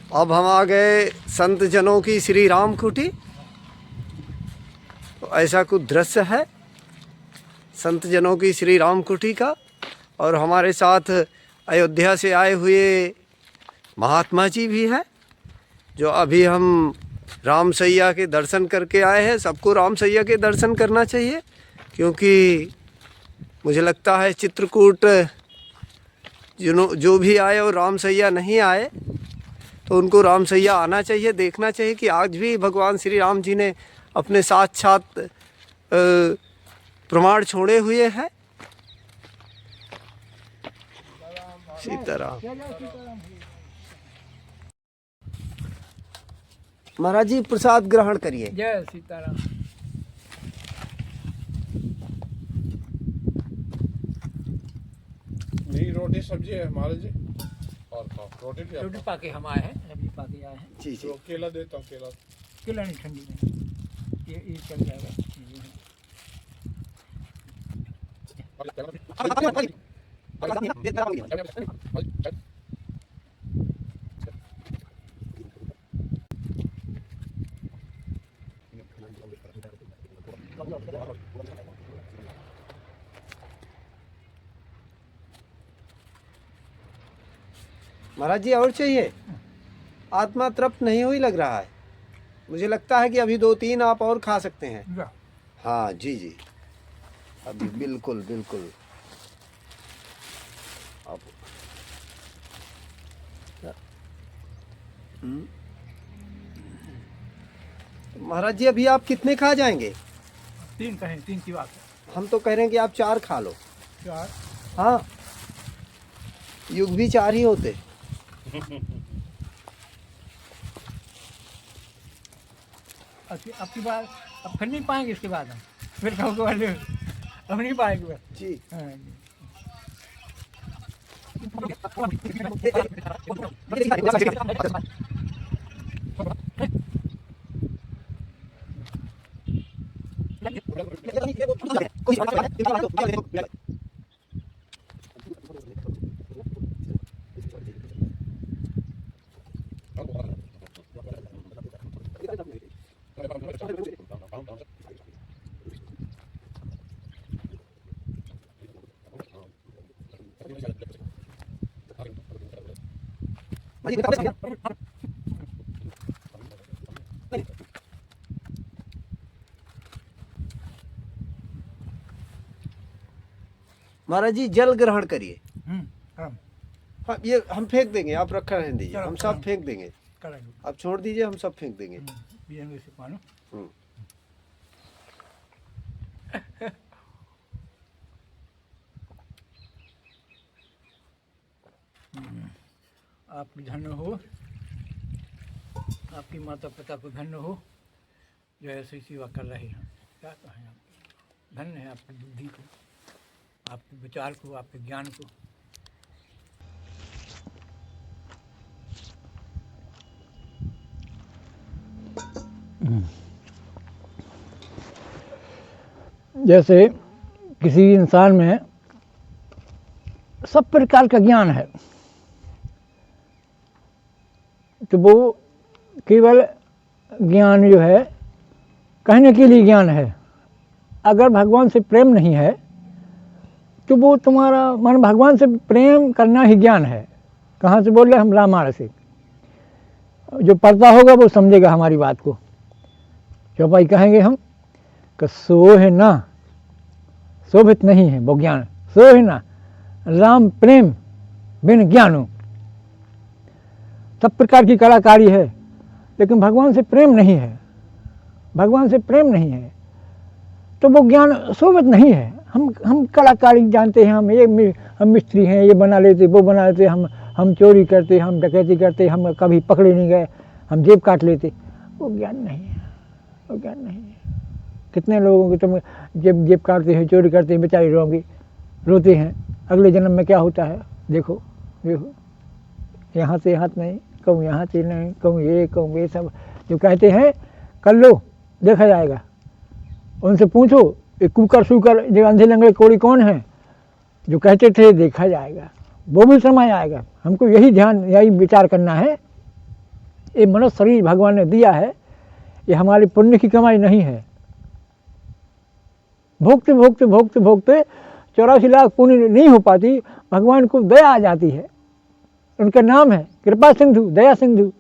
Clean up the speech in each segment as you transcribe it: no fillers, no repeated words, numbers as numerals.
अब हम आ गए संत जनों की श्री राम कुटी। तो ऐसा कुछ दृश्य है संत जनों की श्री राम कुटी का। और हमारे साथ अयोध्या से आए हुए महात्मा जी भी हैं, जो अभी हम राम सैया के दर्शन करके आए हैं। सबको राम सैया के दर्शन करना चाहिए, क्योंकि मुझे लगता है चित्रकूट जो भी आए और राम सैया नहीं आए तो उनको राम सैया आना चाहिए, देखना चाहिए कि आज भी भगवान श्री राम जी ने अपने साक्षात प्रमाण छोड़े हुए हैं। सीताराम। महाराज जी प्रसाद ग्रहण करिए। जय सीताराम। नहीं, रोटी सब्जी है महाराज जी। और खाओ रोटी पाके हम आए हैं, सब्जी पाके आए हैं। जी जी। तो केला देता हूँ, केला केला नहीं, ठंडी नहीं, ये चल जाएगा। महाराज जी और चाहिए? आत्मा तृप्त नहीं हुई लग रहा है। मुझे लगता है कि अभी 2-3 आप और खा सकते हैं। हाँ जी जी, अभी बिल्कुल बिल्कुल। अब महाराज जी अभी आप कितने खा जाएंगे? 3 कहें, 3 की बात है। हम तो कह रहे हैं कि आप 4 खा लो। 4? हाँ, युग भी 4 ही होते। आपकी बात अब फिर नहीं पाएंगे, इसके बाद हम फिर कहूँगे वाले हम नहीं पाएंगे जी। हाँ जी। महाराज जी जल ग्रहण करिए। हाँ, हाँ ये हम फेंक देंगे, आप रखा रहने दीजिए, हम सब फेंक देंगे। करेंगे। आप छोड़ दीजिए, हम सब फेंक देंगे। पिएंगे से पानी। आपकी धन्य हो, आपकी माता पिता को धन्य हो, जो ऐसी सेवा कर रहे हैं। क्या कहें, आप धन्य है आपकी बुद्धि को, आपके विचार को, आपके ज्ञान को। जैसे किसी इंसान में सब प्रकार का ज्ञान है, तो वो केवल ज्ञान जो है कहने के लिए ज्ञान है। अगर भगवान से प्रेम नहीं है तो वो तुम्हारा मन, भगवान से प्रेम करना ही ज्ञान है। कहाँ से बोल रहे हम? रामायण से। जो पढ़ता होगा वो समझेगा हमारी बात को। चौपाई कहेंगे हम कि सोहे ना, शोभित नहीं है वो ज्ञान। सोहे ना राम प्रेम बिन ज्ञानो। सब प्रकार की कलाकारी है, लेकिन भगवान से प्रेम नहीं है, भगवान से प्रेम नहीं है तो वो ज्ञान शोभित नहीं है। हम कलाकारी जानते हैं, हम मिस्त्री हैं, ये बना लेते, वो बना लेते, हम चोरी करते, हम डकैती करते, हम कभी पकड़े नहीं गए, हम जेब काट लेते। वो ज्ञान नहीं है, वो ज्ञान नहीं है। कितने लोगों के तुम जेब काटते हैं, चोरी करते हैं, बेचारे रोते हैं, अगले जन्म में क्या होता है देखो देखो। यहाँ से हाथ नहीं, कहूँ यहाँ से नहीं, कहूँ ये सब जो कहते हैं कर लो देखा जाएगा। उनसे पूछो ये कुकर सुकर जो अंधे लंगड़े कोड़ी कौन है, जो कहते थे देखा जाएगा, वो भी समय आएगा। हमको यही ध्यान, यही विचार करना है ये मनुष्य शरीर भगवान ने दिया है, ये हमारी पुण्य की कमाई नहीं है। भोगते भोगते भोगते भोगते 84 लाख पुण्य नहीं हो पाती, भगवान को दया आ जाती है। उनका नाम है कृपा सिंधु, दया सिंधु,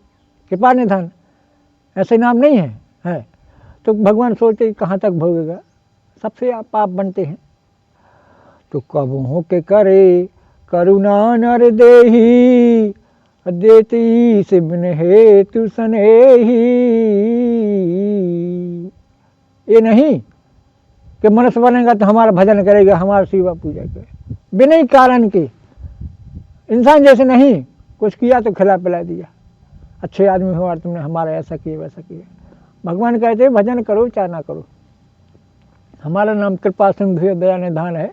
कृपा निधान, ऐसे नाम नहीं है। तो भगवान सोचते कहाँ तक भोगेगा, सबसे पाप बनते हैं। तो कबहू के करे करुणा नर देही, देती से बिन हेतु सनेही। ये नहीं कि मनुष्य बनेगा तो हमारा भजन करेगा, हमारा सेवा पूजा करेगा, बिना ही कारण के। इंसान जैसे नहीं, कुछ किया तो खिला पिला दिया, अच्छे आदमी हो और तुमने हमारा ऐसा किया वैसा किया। भगवान कहते हैं भजन करो चाहे ना करो, हमारा नाम कृपा सिंधु दया निधान है।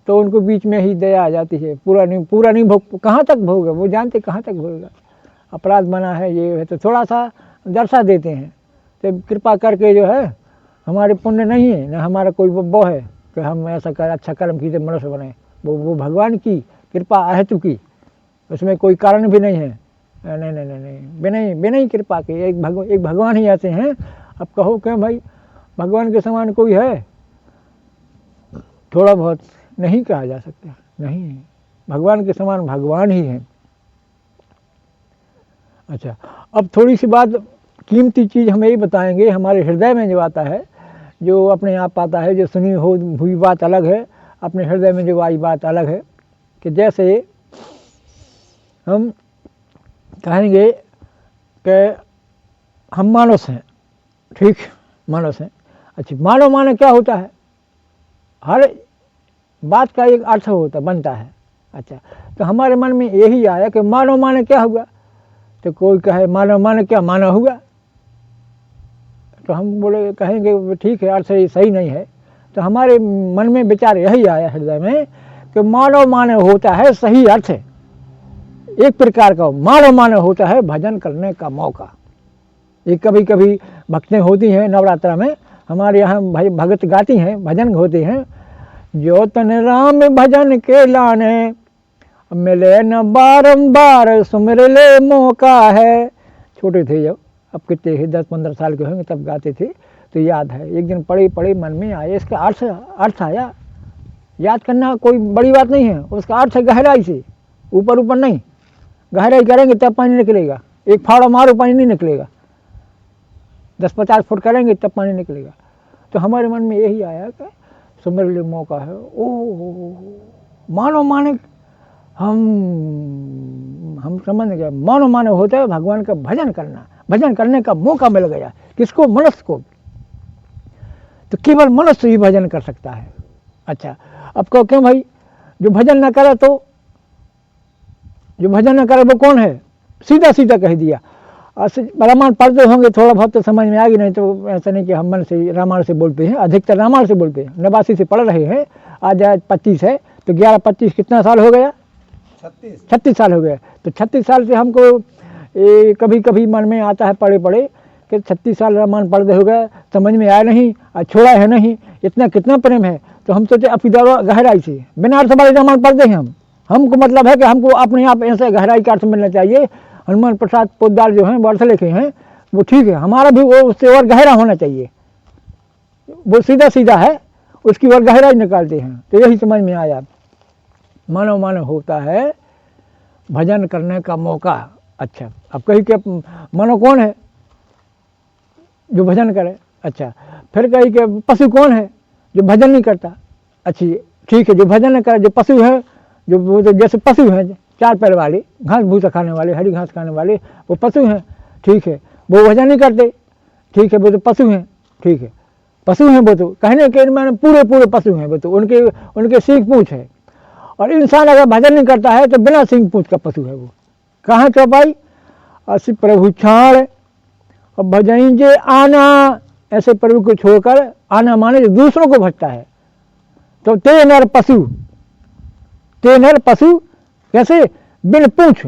तो उनको बीच में ही दया आ जाती है। पूरा नहीं भोग, कहाँ तक भोगे, वो जानते कहाँ तक भोगेगा। अपराध बना है ये है तो थोड़ा सा दर्शा देते हैं, तो कृपा करके जो है, हमारे पुण्य नहीं है ना हमारा कोई वो है कि हम ऐसा कर अच्छा कर्म कीजिए मनुष्य बने। वो भगवान की कृपा अहेतु की, उसमें कोई कारण भी नहीं है। नहीं, बिना ही कृपा के एक भगवान ही ऐसे हैं। अब कहो क्यों भाई भगवान के समान कोई है, थोड़ा बहुत नहीं कहा जा सकता, नहीं, भगवान के समान भगवान ही है। अच्छा, अब थोड़ी सी बात कीमती चीज़ हम यही बताएंगे, हमारे हृदय में जो आता है, जो अपने आप आता है, जो सुनी हुई बात अलग है, अपने हृदय में जो आई बात अलग है। कि जैसे हम कहेंगे कि हम मानस हैं, ठीक, मानस हैं। अच्छा, मानव माने क्या होता है, हर बात का एक अर्थ होता बनता है। अच्छा, तो हमारे मन में यही आया कि मानव माने क्या हुआ। तो कोई कहे मानव माने क्या, मानव हुआ। तो हम बोले कहेंगे ठीक है, अर्थ सही नहीं है। तो हमारे मन में विचार यही आया हृदय में कि मानव माने होता है सही अर्थ, एक प्रकार का मानव माने होता है भजन करने का मौका। ये कभी कभी भक्तें होती हैं नवरात्रा में, हमारे यहाँ भाई भगत गाती हैं, भजन होते हैं। जो तन राम भजन के लाने, मिले न बारंबार सुमिर ले मौका है। छोटे थे जब, अब कितने 10-15 साल के होंगे तब गाते थे, तो याद है। एक दिन पढ़े मन में आए, इसका अर्थ आया। याद करना कोई बड़ी बात नहीं है, उसका अर्थ है गहराई से, ऊपर नहीं, गहराई करेंगे तब पानी निकलेगा। एक फावड़ा मारो पानी नहीं निकलेगा, 10-50 फुट करेंगे तब पानी निकलेगा। तो हमारे मन में यही आया कि सुमिर ले मौका है। ओह, मानो माने हम समझ गए, मानो माने होता है भगवान का भजन करना, भजन करने का मौका मिल गया। किसको, मनुष्य को। तो केवल मनुष्य ही भजन कर सकता है। अच्छा, अब कहो क्यों भाई, जो भजन न करे तो, जो भजन न करे वो कौन है, सीधा सीधा कह दिया। रामायण पढ़ते होंगे थोड़ा बहुत तो समझ में आएगी, नहीं तो ऐसा नहीं कि हम मन से रामायण से बोलते हैं, अधिकतर रामायण से बोलते हैं। 89 से पढ़ रहे हैं, आज 25 है, तो 11-25 कितना साल हो गया, 36 साल हो गया। तो 36 साल से हमको कभी कभी मन में आता है पढ़े कि 36 साल रामायण पढ़ते हो गए, समझ में आया नहीं, छोड़ा है नहीं, इतना कितना प्रेम है। तो हम सोचे अपनी गहराई से बिना अर्थ वाले रामायण पढ़ते हैं हमको मतलब है कि हमको अपने आप ऐसे गहराई का अर्थ मिलना चाहिए। हनुमान प्रसाद पोद्दार जो हैं वो अर्थ लिखे हैं, वो ठीक है, हमारा भी वो उससे और गहरा होना चाहिए। वो सीधा सीधा है, उसकी और गहराई निकालते हैं। तो यही समझ में आया, मानव मानव होता है भजन करने का मौका। अच्छा, अब कही कि मानव कौन है जो भजन करे। अच्छा, फिर कही कि पशु कौन है जो भजन नहीं करता। अच्छी, ठीक है, जो भजन न करे, जो पशु है, जो जैसे पशु हैं 4 पैर वाले, घास भूसा खाने वाले, हरी घास खाने वाले, वो पशु हैं, ठीक है, वो भजन नहीं करते, ठीक है, वो तो पशु हैं, ठीक है, पशु हैं वो तो, कहने के मैंने पूरे पशु हैं वो तो, उनके सींग पूंछ है। और इंसान अगर भजन नहीं करता है तो बिना सींग पूंछ का पशु है वो। कहाँ का भाई, असी प्रभु छाड़ और भजन जे आना, ऐसे प्रभु को छोड़कर आना माने जो दूसरों को भजता है। तो ते नर पशु कैसे, बिन पूंछ,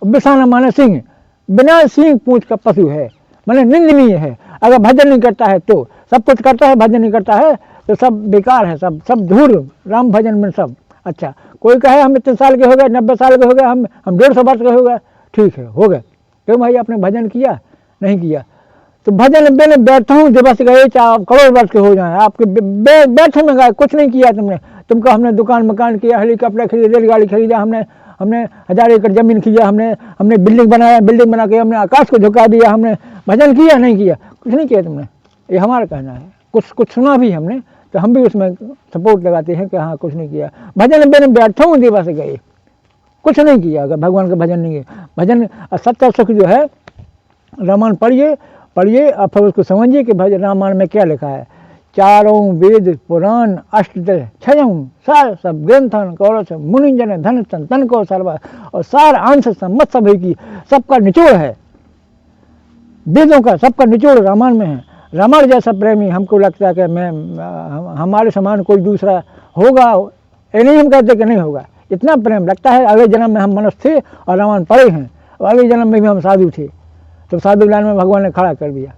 बिसाना माने सिंह, बिना सिंह पूंछ का पशु है, माने निंदनीय है। अगर भजन नहीं करता है तो सब कुछ करता है, भजन नहीं करता है तो सब बेकार है, सब धूल, राम भजन में सब। अच्छा, कोई कहे हम इतने साल के हो गए, 90 साल के हो गए, हम 150 वर्ष के हो गए, ठीक है, हो गए, क्यों भाई आपने भजन किया? नहीं किया। तो भजन मैंने बैठा हूँ दिवस गए 4 करोड़ वर्ष के हो जाए, आपके बैठे में गए, कुछ नहीं किया तुमने। तुमको हमने दुकान मकान किया, हेलीकॉप्टर खरीदे, रेलगाड़ी खरीदा, हमने 1000 एकड़ जमीन किया, हमने बिल्डिंग बनाया, बिल्डिंग बना के हमने आकाश को झुका दिया। हमने भजन किया? नहीं किया। कुछ नहीं किया तुमने, ये हमारा कहना है। कुछ सुना भी हमने, तो हम भी उसमें सपोर्ट लगाते हैं कि हाँ कुछ नहीं किया। भजन मैंने बैठा हूँ दिवस गए, कुछ नहीं किया। अगर भगवान का भजन नहीं है, भजन सत्य सुख जो है, रामायण पढ़िए और फिर उसको समझिए कि भजन रामायण में क्या लिखा है। 4 वेद पुराण अष्टदश क्षयं सार सब ग्रंथन कौरस मुनिजन धन तन को सर्व, और सार अंश सम्मत सभी की, सबका निचोड़ है वेदों का, सबका निचोड़ रामायण में है। रामायण जैसा प्रेमी हमको लगता है कि हमारे समान कोई दूसरा होगा, ये नहीं हम कहते कि नहीं होगा। इतना प्रेम लगता है। अगले जन्म में हम मनुष्य थे और रामायण पढ़े हैं, और अगले जन्म में भी हम साधु थे, तो साधु लाइन में भगवान ने खड़ा कर दिया।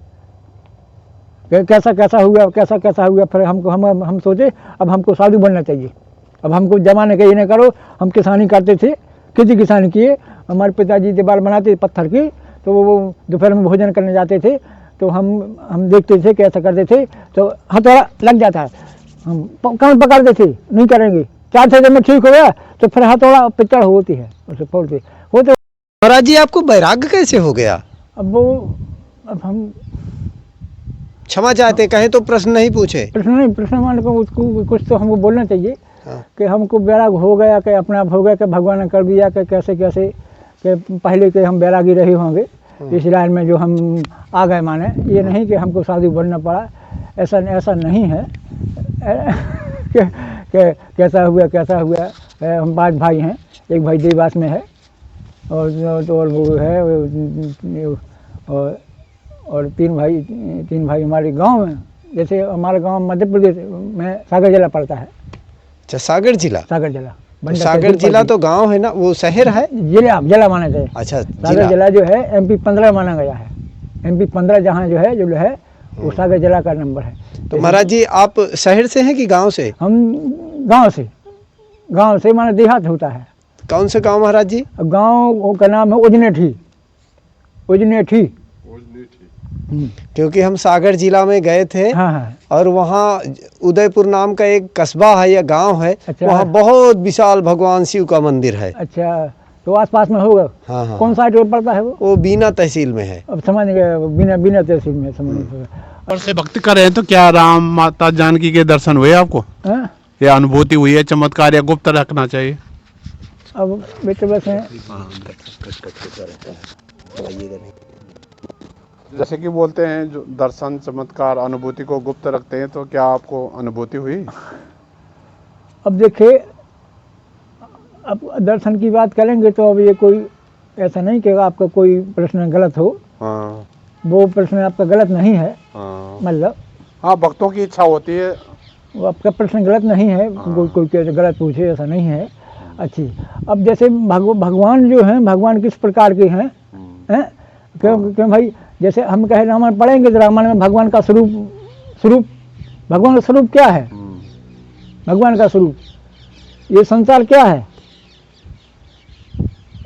कैसा हुआ। फिर हम सोचे अब हमको साधु बनना चाहिए। अब हमको जमाने के ये नहीं करो। हम किसानी करते थे, खेती किसानी किए। हमारे पिताजी दीवार बनाते पत्थर की, तो वो दोपहर में भोजन करने जाते थे, तो हम देखते थे कैसा करते थे, तो हथौड़ा लग जाता है, हम कान पकड़ते थे, नहीं करेंगे। 4 से जब मैं ठीक हो गया तो फिर हथौड़ा पिचड़ होती है, उसे फोड़ते होते। महाराज जी आपको वैराग्य कैसे हो गया? अब हम क्षमा चाहते, कहें तो प्रश्न नहीं पूछे। प्रश्न मान को उसको कुछ तो हमको बोलना चाहिए। हाँ। कि हमको वैराग हो गया, कि अपने आप हो गया, कि भगवान ने कर दिया, कि कैसे कि पहले के हम वैरागी रहे होंगे इस लाइन में जो हम आ गए। माने ये नहीं कि हमको साधु बनना पड़ा, ऐसा नहीं है। कि कैसा हुआ। हम 5 भाई हैं, एक भाई देवास में है, और वो है, और 3 भाई हमारे गांव में। जैसे हमारे गांव मध्य प्रदेश में सागर जिला पड़ता है। अच्छा, सागर जिला। तो सागर जिला तो गांव है ना, वो शहर है? जिला माना जाए। अच्छा, सागर जिला जो है MP 15 माना गया है। MP 15 जहाँ जो है वो सागर जिला का नंबर है। तो महाराज जी आप शहर से हैं कि गांव से? हम गांव से माने देहात होता है। कौन से गांव महाराज जी? गांव का नाम है उजनेठी। क्योंकि हम सागर जिला में गए थे। हाँ। और वहाँ उदयपुर नाम का एक कस्बा है या गांव है। अच्छा। वहाँ बहुत विशाल भगवान शिव का मंदिर है। अच्छा, तो आसपास में होगा। हाँ। कौन साइड में पड़ता है वो? बीना तहसील में है। अब समझ गए, बीना तहसील में समझ। और से भक्ति कर रहे हैं तो क्या राम माता जानकी के दर्शन हुए आपको? या अनुभूति हुई है, चमत्कार या गुप्त रखना चाहिए? अब बेटे बस हैं। जैसे कि बोलते हैं जो दर्शन चमत्कार अनुभूति को गुप्त रखते हैं, तो क्या आपको अनुभूति हुई? अब देखिए, अब दर्शन की बात करेंगे तो अब ये कोई ऐसा नहीं कि आपका कोई प्रश्न गलत हो। हाँ। वो प्रश्न आपका गलत नहीं है। हाँ। मतलब हाँ, भक्तों की इच्छा होती है। वो आपका प्रश्न गलत नहीं है। कोई गलत पूछे ऐसा नहीं है। अच्छी, अब जैसे भगवान जो हैं, भगवान किस प्रकार के हैं? क्यों भाई, जैसे हम कहे रामायण पढ़ेंगे तो रामायण में भगवान का स्वरूप भगवान का स्वरूप क्या है? भगवान का स्वरूप, ये संसार क्या है?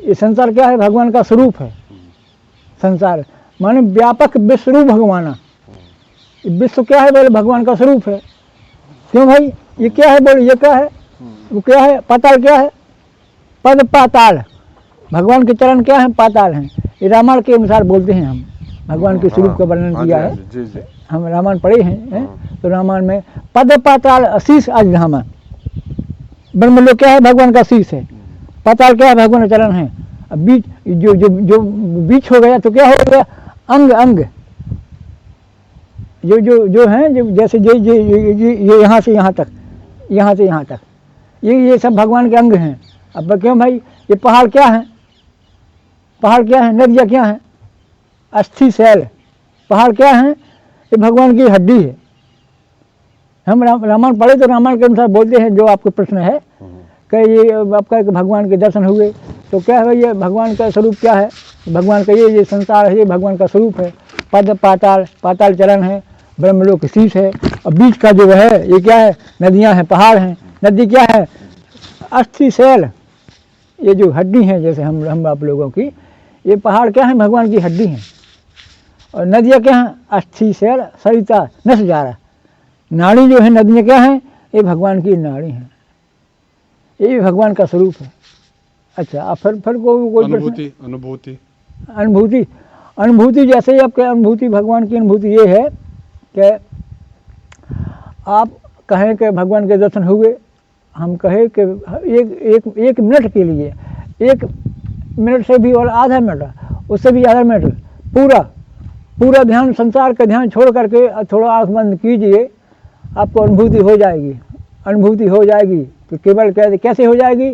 ये संसार क्या है? भगवान का स्वरूप है संसार, माने व्यापक विश्वरूप भगवान। विश्व क्या है? बोले भगवान का स्वरूप है। क्यों भाई, ये क्या है? बोले ये क्या है? वो क्या है? पाताल क्या है? पद पाताल। भगवान के चरण क्या है? पाताल हैं। ये रामायण के अनुसार बोलते हैं। हम भगवान के स्वरूप का वर्णन किया है। जी। हम रामायण पढ़े हैं। तो रामायण में पद पाताल अशीष अजधामा। ब्रह्मलोक क्या है? भगवान का शीश है। पाताल क्या है? भगवान का चरण है। अब बीच जो बीच हो गया तो क्या हो गया? अंग जो हैं, जो जैसे ये यहाँ से यहाँ तक, ये सब भगवान के अंग हैं। अब क्यों भाई, ये पहाड़ क्या है? नदियाँ क्या हैं? अस्थि शैल। पहाड़ क्या है? ये भगवान की हड्डी है। हम रामायण पढ़े तो रामायण के अनुसार बोलते हैं। जो आपका प्रश्न है कि ये आपका भगवान के दर्शन हुए, तो क्या है? ये भगवान का स्वरूप क्या है? भगवान का ये संसार है, ये भगवान का स्वरूप है। पद पाताल चरण है, ब्रह्मलोक शीश है। और बीच का जो है ये क्या है? नदियाँ हैं, पहाड़ हैं। नदी क्या है? अस्थि शैल। ये जो हड्डी हैं जैसे हम आप लोगों की, ये पहाड़ क्या है? भगवान की हड्डी हैं। और नदियाँ क्या हैं? अस्थि से सरिता नस जा रहा। नाड़ी जो है, नदियाँ क्या हैं? ये भगवान की नाड़ी हैं, ये भी भगवान का स्वरूप है। अच्छा, अब फिर कोई अनुभूति अनुभूति अनुभूति अनुभूति जैसे ही आपके अनुभूति, भगवान की अनुभूति ये है कि आप कहें कि भगवान के दर्शन हुए, हम कहें कि एक मिनट के लिए, 1 मिनट से भी और आधा मिनट, उससे भी आधा मिनट पूरा ध्यान, संसार का ध्यान छोड़ करके थोड़ा आँख बंद कीजिए, आपको अनुभूति हो जाएगी। अनुभूति हो जाएगी तो केवल कैसे हो जाएगी?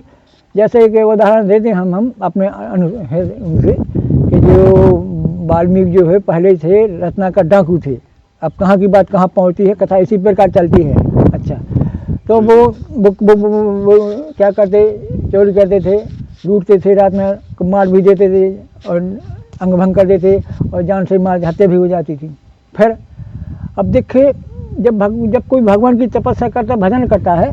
जैसे कि उदाहरण देते हैं हम अपने उनसे कि जो वाल्मीकि जो है पहले थे रत्नाकर डाकू थे। अब कहाँ की बात कहाँ पहुँचती है, कथा इसी प्रकार चलती है। अच्छा, तो वो क्या करते, चोरी करते थे, लूटते थे, रात में मार भी देते थे और अंग भंग कर देते और जान से मार हत्या भी हो जाती थी। फिर अब देखिए, जब कोई भगवान की तपस्या करता, भजन करता है,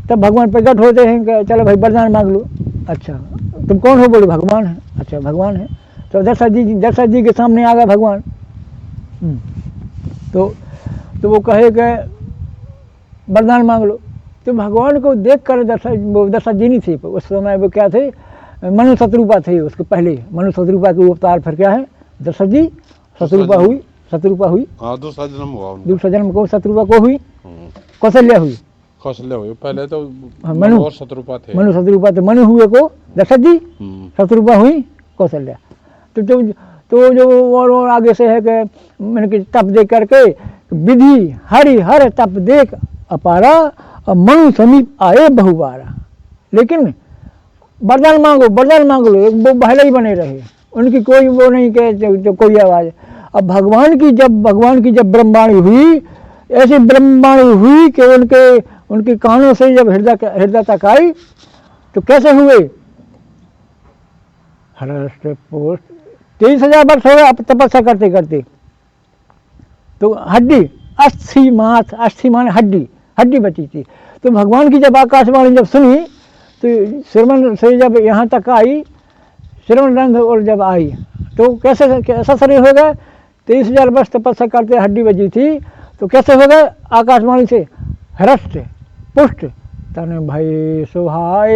तब भगवान प्रकट होते हैं कि चलो भाई वरदान मांग लो। अच्छा, तुम कौन हो? बोले भगवान है। अच्छा, भगवान है तो दशरथ जी के सामने आ गया भगवान। तो वो कहे कि वरदान मांग लो। तो भगवान को देख कर दशरथ जी नहीं थे उस समय, वो क्या थे? मनु शत्रुपा थे उसके पहले। मनु शत्रुपा के अवतार फिर क्या है? दशरथ जी शत्रुपा हुई। दूसरा जन्म हुआ उनका। दूसरा जन्म को शत्रुपा को हुई, कौशल्या हुई। पहले तो मनु और शत्रुपा थे। मनु शत्रुपा तो मनु हुए को दशरथ जी, शत्रुपा हुई कौशल्या। तो जो और आगे से है कि मैंने तप देख करके विधि हर तप देख अपारा और मनु समीप आए बहुबारा। लेकिन वरदान मांगो लो, वो पहले ही बने रहे, उनकी कोई वो नहीं कि कोई आवाज़। अब भगवान की जब ब्रह्मवाणी हुई, ऐसी ब्रह्मवाणी हुई कि उनके कानों से जब हृदय तक आई, तो कैसे हुए? हृष्ट पुष्ट 23,000 वर्ष हो गए तपस्या करते करते। तो हड्डी, अस्थि मान हड्डी बची थी। तो भगवान की जब आकाशवाणी जब सुनी, तो श्रवण से जब यहाँ तक आई, श्रवण रंग और जब आई, तो कैसा शरीर हो गया? 23,000 वर्ष तपस्या करते हड्डी बची थी, तो कैसे हो गए? आकाशवाणी से हृष्ट पुष्ट तन भय सुहाए।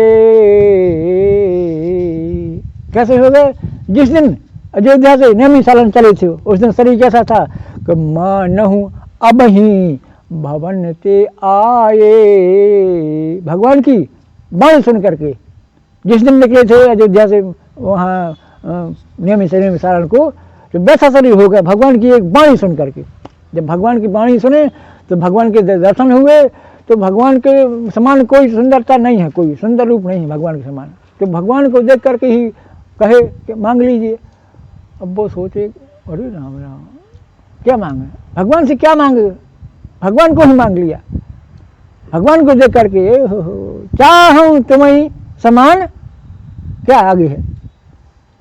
कैसे हो गए? जिस दिन अयोध्या से नेमी सालन चले थे, उस दिन शरीर कैसा था कि मानहु अब ही भवन ते आए। भगवान की वाणी सुन करके जिस दिन निकले थे अयोध्या से वहाँ नेमी सालन को, तो वैसा शरीर हो गया भगवान की एक वाणी सुन करके। जब भगवान की वाणी सुने तो भगवान के दर्शन हुए। तो भगवान के समान कोई सुंदरता नहीं है, कोई सुंदर रूप नहीं है भगवान के समान। तो भगवान को देख करके ही कहे कि मांग लीजिए। अब वो सोचे, अरे राम राम, क्या मांगे? भगवान से क्या मांगे? भगवान को ही मांग लिया। भगवान को देख करके चाहूँ तुम्हें समान, क्या आगे है?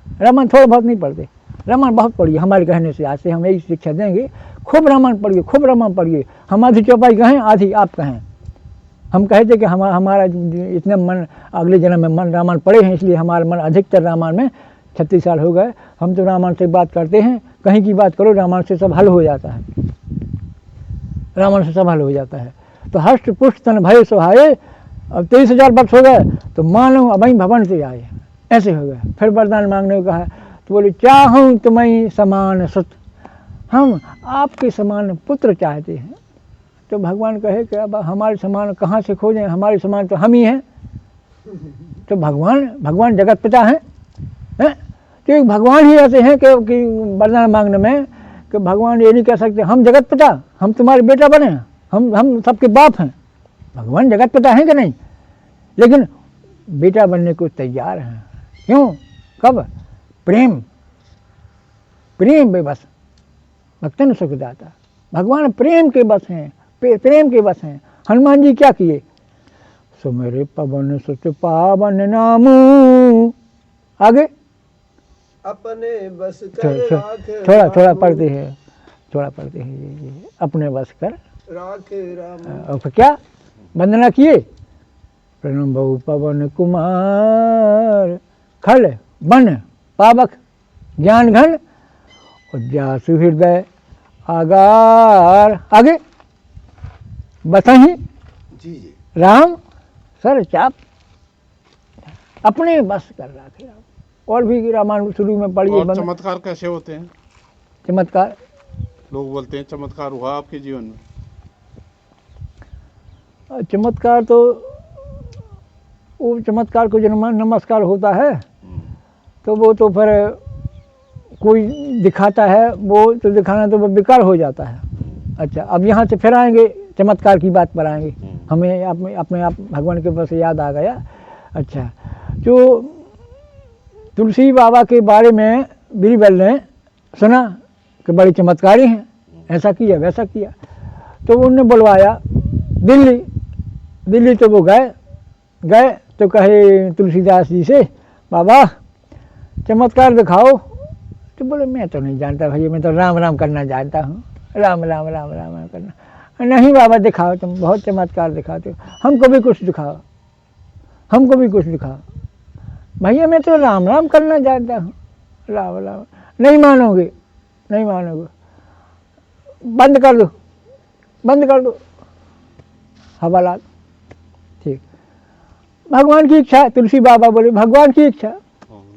रामायण थोड़ा बहुत नहीं पढ़ते, रामायण बहुत पढ़िए। हमारे कहने से आज से हम यही शिक्षा देंगे, खूब रामायण पढ़िए, खूब रामायण पढ़िए। हम आधी चौपाई कहें, आधी आप कहें। हम कहते कि हमारा इतने मन अगले जन्म में मन रामायण पढ़े हैं, इसलिए हमारा मन अधिकतर रामायण में 36 साल हो गए। हम तो रामायण से बात करते हैं, कहीं की बात करो रामायण से सब हल हो जाता है, रामायण से सब हल हो जाता है। तो हष्ट पुष्ट तन भय सुहाए। अब 23,000 वर्ष हो गए, तो मानो अबई भवन से आए, ऐसे हो गए। फिर वरदान मांगने को कहा, तो बोले चाहूँ तुम्हें समान सुत, हम आपके समान पुत्र चाहते हैं। तो भगवान कहे कि अब हमारे समान कहाँ से खोजें, हमारे समान तो हम ही हैं। तो भगवान जगत पिता हैं, तो भगवान ही ऐसे हैं कि वरदान मांगने में कि भगवान ये नहीं कह सकते हम जगत पिता, हम तुम्हारे बेटा बने, हम सबके बाप हैं। भगवान जगत पिता हैं कि नहीं, लेकिन बेटा बनने को तैयार हैं। क्यों? कब? प्रेम बेबस भक्तन सुखदाता। भगवान प्रेम के बस हैं, प्रेम के बस हैं। हनुमान जी क्या किए? सुमेरे पवन सुत पावन नामू। आगे अपने बस थोड़ा पढ़ते हैं, ये अपने बस कर राखे राम। और फिर क्या वंदना किए? प्रणम बहु पवन कुमार, खल बन पावक ज्ञान घन उद्यासु हृदय आगार। आगे बसहि जी जी। राम सर चाप, अपने बस कर रखे। और भी रामायण शुरू में पढ़िए। और चमत्कार कैसे होते हैं? चमत्कार, लोग बोलते हैं चमत्कार हुआ आपके जीवन में? चमत्कार तो वो चमत्कार को जो नमस्कार होता है तो वो तो फिर कोई दिखाता है, वो तो दिखाना तो वो बेकार हो जाता है। अच्छा, अब यहाँ से फिर आएंगे चमत्कार की बात पर आएंगे। हमें अपने आप भगवान के पास याद आ गया। अच्छा, जो तुलसी बाबा के बारे में बीरबल ने सुना कि बड़े चमत्कारी हैं, ऐसा किया वैसा किया, तो उनने बुलवाया दिल्ली। तो वो गए तो कहे तुलसीदास जी से, बाबा चमत्कार दिखाओ। तो बोले मैं तो नहीं जानता भैया, मैं तो राम राम करना जानता हूँ, राम राम राम राम राम करना। नहीं बाबा दिखाओ, तुम बहुत चमत्कार दिखाते हो, हमको भी कुछ दिखाओ, हमको भी कुछ दिखाओ। भैया मैं तो राम राम करना जानता हूँ, राम राम। नहीं मानोगे, नहीं मानोगे, बंद कर दो, बंद कर दो हवालात। ठीक, भगवान की इच्छा। तुलसी बाबा बोले भगवान की इच्छा,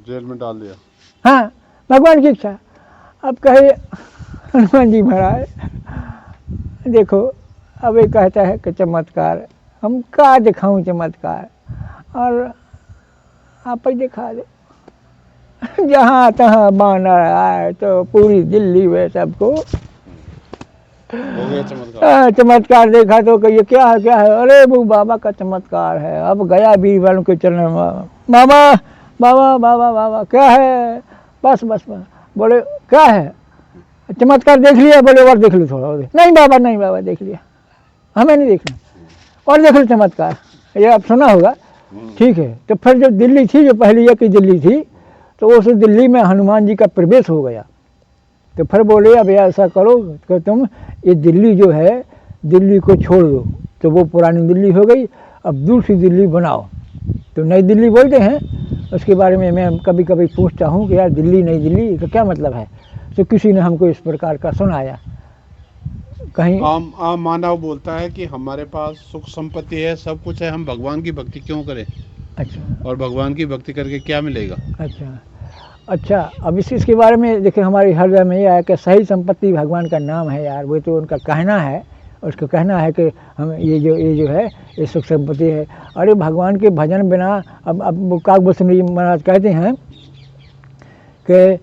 जेल में डाल दिया। हाँ भगवान की इच्छा। अब कहे हनुमान जी महाराज देखो, अब ये कहता है कि चमत्कार, हम क्या दिखाऊं चमत्कार, और आप ही दिखा दो। जहाँ तहाँ बानर आए तो पूरी दिल्ली में सबको हो गया चमत्कार। चमत्कार देखा तो कहिए क्या है क्या है, अरे वो बाबा का चमत्कार है। अब गया बीरबल के चरण में, बाबा बाबा बाबा बाबा क्या है, बस बस बस। बोले क्या है, चमत्कार देख लिया? बोले और देख लो थोड़ा और। नहीं बाबा, नहीं बाबा देख लिया, हमें नहीं देखना, और देख लो चमत्कार। ये आप सुना होगा, ठीक है। तो फिर जो दिल्ली थी, जो पहली एक दिल्ली थी, तो उस दिल्ली में हनुमान जी का प्रवेश हो गया। तो फिर बोले अब ऐसा करो कि तुम ये दिल्ली जो है, दिल्ली को छोड़ दो। तो वो पुरानी दिल्ली हो गई, अब दूसरी दिल्ली बनाओ। तो नई दिल्ली बोलते हैं, उसके बारे में मैं कभी कभी पूछता हूँ कि यार दिल्ली नई दिल्ली का क्या मतलब है। तो किसी ने हमको इस प्रकार का सुनाया। कहीं आम मानव बोलता है कि हमारे पास सुख संपत्ति है, सब कुछ है, हम भगवान की भक्ति क्यों करें? अच्छा, और भगवान की भक्ति करके क्या मिलेगा? अच्छा अब इसके बारे में देखिए, हमारे हृदय में यह है कि सही संपत्ति भगवान का नाम है यार। वो तो उनका कहना है, उसका कहना है कि हम ये जो है ये सुख संपत्ति है। अरे भगवान के भजन बिना, अब काकभूषण महाराज कहते हैं कि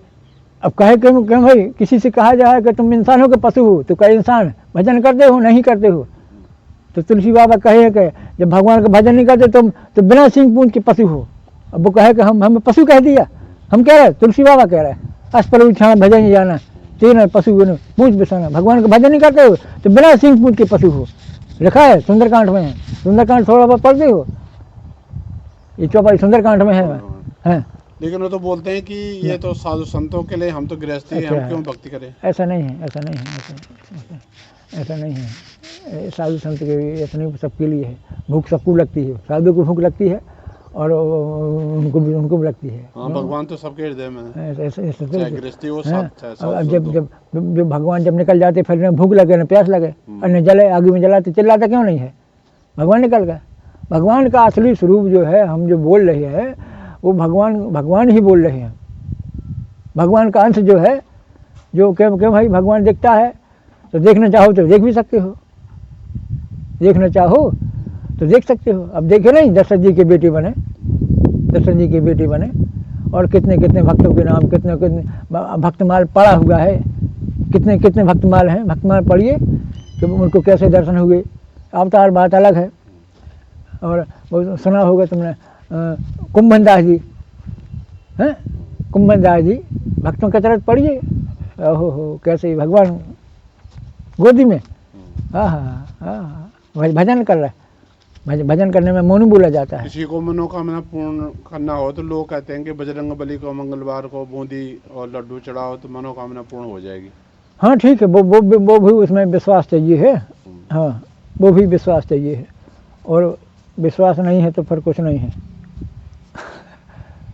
अब कहे क्यों भाई, किसी से कहा जाए कि तुम इंसान हो कि पशु हो, तो कहे इंसान, भजन करते हो नहीं करते हो। तो तुलसी बाबा कहे कि जब भगवान का भजन नहीं करते तुम तो बिना सिंह पूंछ के पशु हो। अब वो कहे कि हमें पशु कह दिया, हम कह रहे, तुलसी बाबा कह रहे अस पर उछाना भजन ही जाना, तीन पशु पूछ बिसाना। भगवान का भजन नहीं करते हो तो बिना सिंह पूंछ के पशु हो, लिखा है सुंदरकांड में है। सुंदरकांड थोड़ा बहुत पढ़ते हो, ये चौपाई सुंदरकांड में है। लेकिन वो तो बोलते हैं कि ये तो साधु संतों के लिए, हम तो गृहस्थी हैं, हम क्यों भक्ति करें? ऐसा नहीं है, ऐसा नहीं है, ऐसा नहीं है। साधु संत के ऐसा नहीं, सबके लिए है। भूख सबको लगती है, साधु को भूख लगती है और उनको भी लगती है। हाँ, भगवान तो सबके हृदय में है, चाहे गृहस्थी हो अब जब भगवान जब निकल जाते, फिर न भूख लगे न प्यास लगे, और न जले, आगे में जलाते चिल्लाता क्यों नहीं है? भगवान निकल गए। भगवान का असली स्वरूप जो है, हम जो बोल रहे हैं वो भगवान ही बोल रहे हैं। भगवान का अंश जो है, जो क्यों भाई भगवान दिखता है तो देखना चाहो तो देख भी सकते हो, देखना चाहो तो देख सकते हो। अब देखे नहीं, दशरथ जी के बेटे बने, दशरथ जी के बेटे बने, और कितने कितने भक्तों के नाम, कितने कितने भक्तमाल पड़ा हुआ है, कितने कितने भक्तमाल हैं। भक्तमाल पढ़िए कि उनको कैसे दर्शन हुए। अवतार बात अलग है। और वो सुना होगा तुमने कुंभन दास जी हैं, कुंभन दास जी भक्तों का चरित्र पढ़िए, ओहो कैसे भगवान गोदी में, हाँ हाँ हाँ, भजन कर रहा है। भजन करने में मौन बोला जाता है। किसी को मनोकामना पूर्ण करना हो तो लोग कहते हैं कि बजरंग बली को मंगलवार को बूंदी और लड्डू चढ़ाओ तो मनोकामना पूर्ण हो जाएगी। हाँ ठीक है, वो भी उसमें विश्वास चाहिए है। हाँ, वो भी विश्वास चाहिए है, और विश्वास नहीं है तो फिर कुछ नहीं है।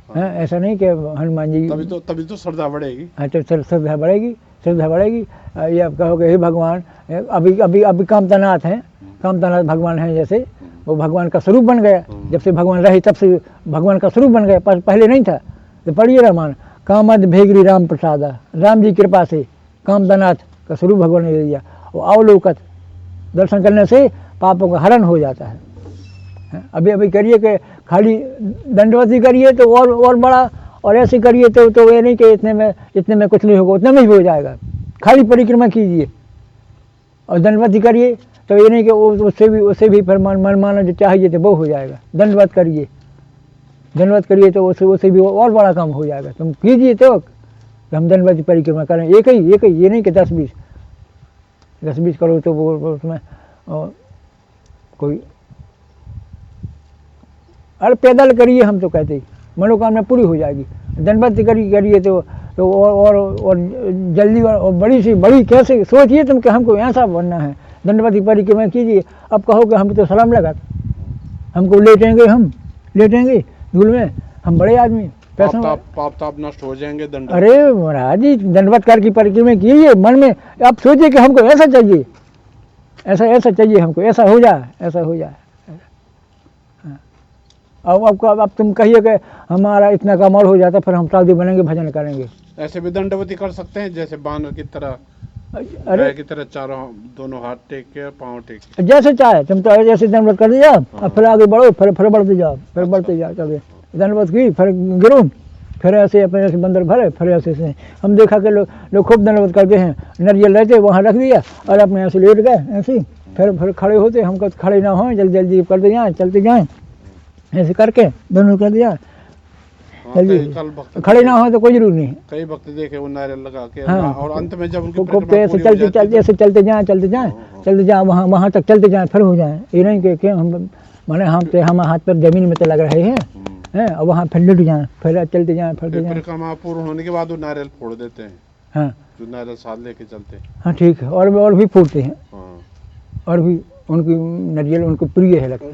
हैं, ऐसा नहीं कि हनुमान जी तभी तो श्रद्धा बढ़ेगी। हाँ, तो श्रद्धा बढ़ेगी, श्रद्धा बढ़ेगी। ये आप कहोगे हे भगवान, अभी कामतानाथ हैं, कामतानाथ भगवान हैं, जैसे वो भगवान का स्वरूप बन गया, जब से भगवान रहे तब से भगवान का स्वरूप बन गया, पहले नहीं था। तो पढ़िए रामायण, कामद भेगरी राम प्रसादा, राम जी कृपा से कामतानाथ का स्वरूप भगवान ने दे दिया। वो अवलोकत दर्शन करने से पापों का हरण हो जाता है। अभी करिए कि खाली दंडवती करिए तो और बड़ा, और ऐसे करिए तो ये नहीं कि इतने में कुछ नहीं होगा, उतने में भी हो जाएगा। खाली परिक्रमा कीजिए और दंडवती करिए तो ये नहीं कि उससे भी फिर मनमाना जो चाहिए तो वो हो जाएगा। दंडवत करिए तो उससे भी और बड़ा काम हो जाएगा। तुम कीजिए तो हम दंडवती परिक्रमा करें, एक ही ये नहीं कि 10-20 करो तो वो उसमें कोई, अरे पैदल करिए, हम तो कहते ही मनोकामना पूरी हो जाएगी। दंडवत करिए तो और जल्दी और बड़ी से बड़ी, कैसे सोचिए तुम कि हमको ऐसा बनना है। दंडवती परिक्रमा कीजिए, अब कहो कि हम तो सलाम लगा, हमको लेटेंगे धूल में, हम बड़े आदमी, पैसा पाप ताप नष्ट हो जाएंगे दंड। अरे महाराज जी, दंडवत कर की परिक्रमा कीजिए, मन में अब सोचिए कि हमको ऐसा चाहिए, ऐसा चाहिए हमको, ऐसा हो जाए। अब तुम कहिए कि हमारा इतना कमाल हो जाता, फिर हम साधु बनेंगे, भजन करेंगे। ऐसे भी दंडवती कर सकते हैं, जैसे बानर की तरह, अरे की तरह चारों दोनों हाथ टेक के पाँव टेक के, जैसे चाहे तुम तो जैसे दंडवत कर दिया, अब फिर आगे बढ़ो, फिर बढ़ते जाओ, चलो दंडवत की, फिर गिरो, फिर ऐसे अपने ऐसे बंदर भरे, फिर ऐसे हम देखा कि लोग खूब दंडवत करते हैं, नरियल रहते वहाँ रख दिया और अपने ऐसे लेट गए, ऐसे फिर खड़े होते, हमको खड़े ना हो, जल्दी करते जाएँ, चलते जाएँ, ऐसे करके दोनों कर दिया, जल्दी खड़े ना हो तो कोई जरूर नहीं। कई भक्त देखे वो नारियल लगा के, हाँ, और अंत में जब उनकी खूब ऐसे चलते जाएँ, वहाँ तक चलते जाएँ, फिर हो जाए। ये नहीं कि हम माने हम हाथ पर जमीन में तो लग रहे हैं, और वहाँ फिर लुट जाए, फिर चलते जाएँ, परिक्रमा पूर्ण होने के बाद वो नारियल फोड़ देते हैं। हाँ, जो नारियल साथ लेके चलते हैं। हाँ ठीक है, और भी फोड़ते हैं, और भी उनकी नरियल उनको प्रिय है लगता है।